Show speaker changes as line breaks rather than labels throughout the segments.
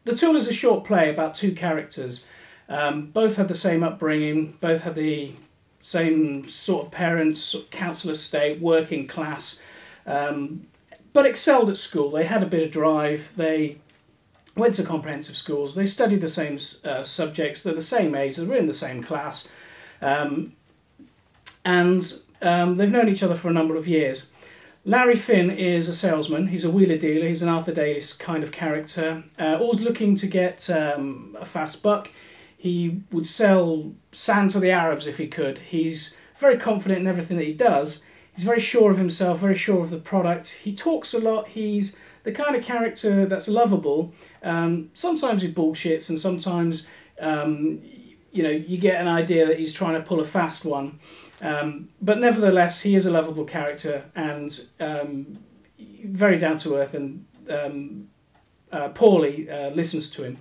The Tool is a short play about two characters. Both had the same upbringing, both had the same sort of parents, council estate, working class, but excelled at school. They had a bit of drive. They went to comprehensive schools. They studied the same subjects. They're the same age. They were in the same class. And they've known each other for a number of years. Larry Finn is a salesman. He's a wheeler dealer. He's an Arthur Dalis kind of character, always looking to get a fast buck. He would sell sand to the Arabs if he could. He's very confident in everything that he does. He's very sure of himself, very sure of the product. He talks a lot. He's the kind of character that's lovable. Sometimes he bullshits, and sometimes you get an idea that he's trying to pull a fast one. But nevertheless, he is a lovable character and very down to earth. And Paulie listens to him.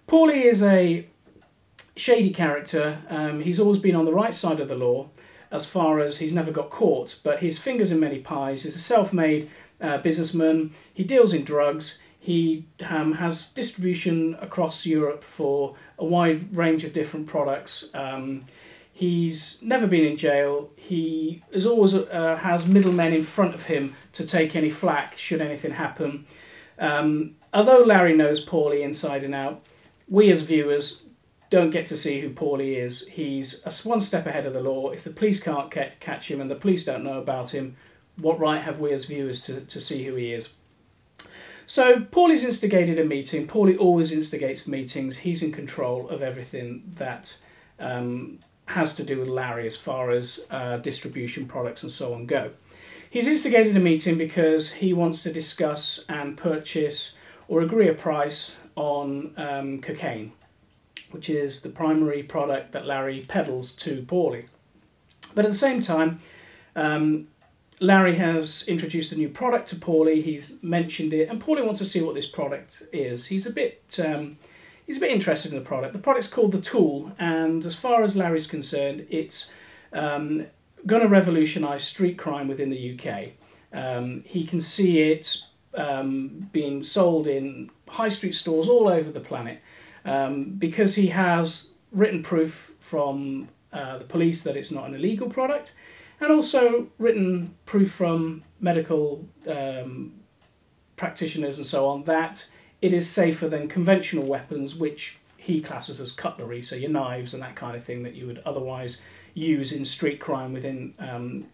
Paulie is a shady character. He's always been on the right side of the law, as far as he's never got caught, but his fingers in many pies. He's a self-made businessman. He deals in drugs. He has distribution across Europe for a wide range of different products. He's never been in jail. He is always has middlemen in front of him to take any flack should anything happen. Although Larry knows Paulie inside and out, we as viewers don't get to see who Paulie is. He's one step ahead of the law. If the police can't catch him and the police don't know about him, what right have we as viewers to see who he is? So Paulie's instigated a meeting. Paulie always instigates the meetings. He's in control of everything that has to do with Larry as far as distribution, products and so on go. He's instigated a meeting because he wants to discuss and purchase or agree a price on cocaine, which is the primary product that Larry peddles to Paulie. But at the same time, Larry has introduced a new product to Paulie. He's mentioned it, and Paulie wants to see what this product is. He's a bit interested in the product. The product's called The Tool, and as far as Larry's concerned, it's going to revolutionise street crime within the UK. He can see it being sold in high street stores all over the planet. Because he has written proof from the police that it's not an illegal product, and also written proof from medical practitioners and so on that it is safer than conventional weapons, which he classes as cutlery, so your knives and that kind of thing that you would otherwise use in street crime within and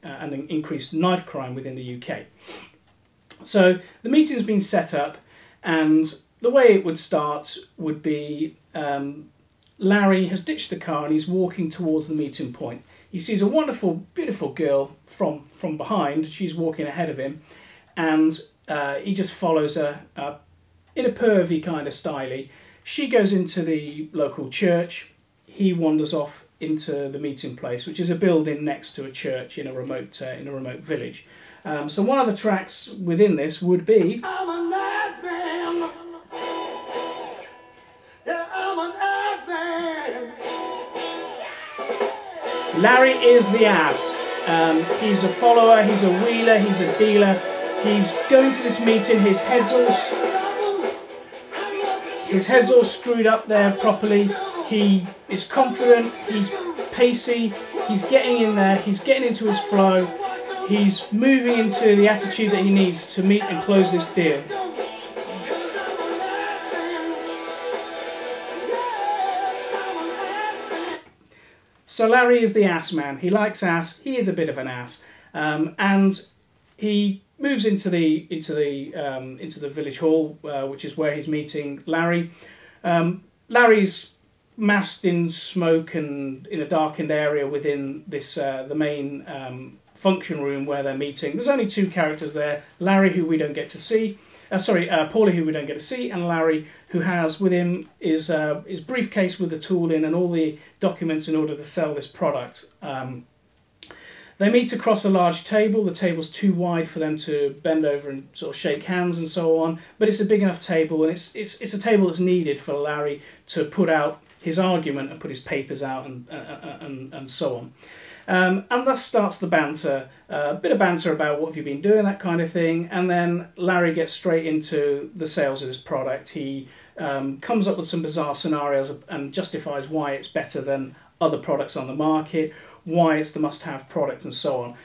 increased knife crime within the UK. So the meeting's been set up, and the way it would start would be Larry has ditched the car and he's walking towards the meeting point. He sees a wonderful, beautiful girl from behind. She's walking ahead of him, and he just follows her in a pervy kind of style. She goes into the local church. He wanders off into the meeting place, which is a building next to a church in a remote village. So one of the tracks within this would be I'm a nice man. Yeah, I'm a nice man. Larry is the ass. He's a follower, he's a wheeler, he's a dealer. He's going to this meeting, his head's all screwed up there properly. He is confident, he's pacey, he's getting in there, he's getting into his flow. He's moving into the attitude that he needs to meet and close this deal. So Larry is the ass man. He likes ass. He is a bit of an ass, and he moves into the village hall, which is where he's meeting Larry. Larry's masked in smoke and in a darkened area within this the main function room where they're meeting. There's only two characters there: Larry, who we don't get to see. Paulie, who we don't get to see, and Larry, who has with him his briefcase with the tool in and all the documents in order to sell this product. They meet across a large table. The table's too wide for them to bend over and sort of shake hands and so on, but it's a big enough table, and it's a table that's needed for Larry to put out his argument and put his papers out and so on. And thus starts the banter, a bit of banter about what have you been doing, that kind of thing. And then Larry gets straight into the sales of this product. He comes up with some bizarre scenarios and justifies why it's better than other products on the market, why it's the must-have product, and so on.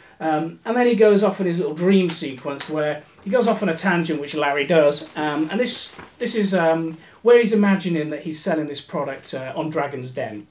And then he goes off in his little dream sequence where he goes off on a tangent, which Larry does, and this is where he's imagining that he's selling this product on Dragon's Den.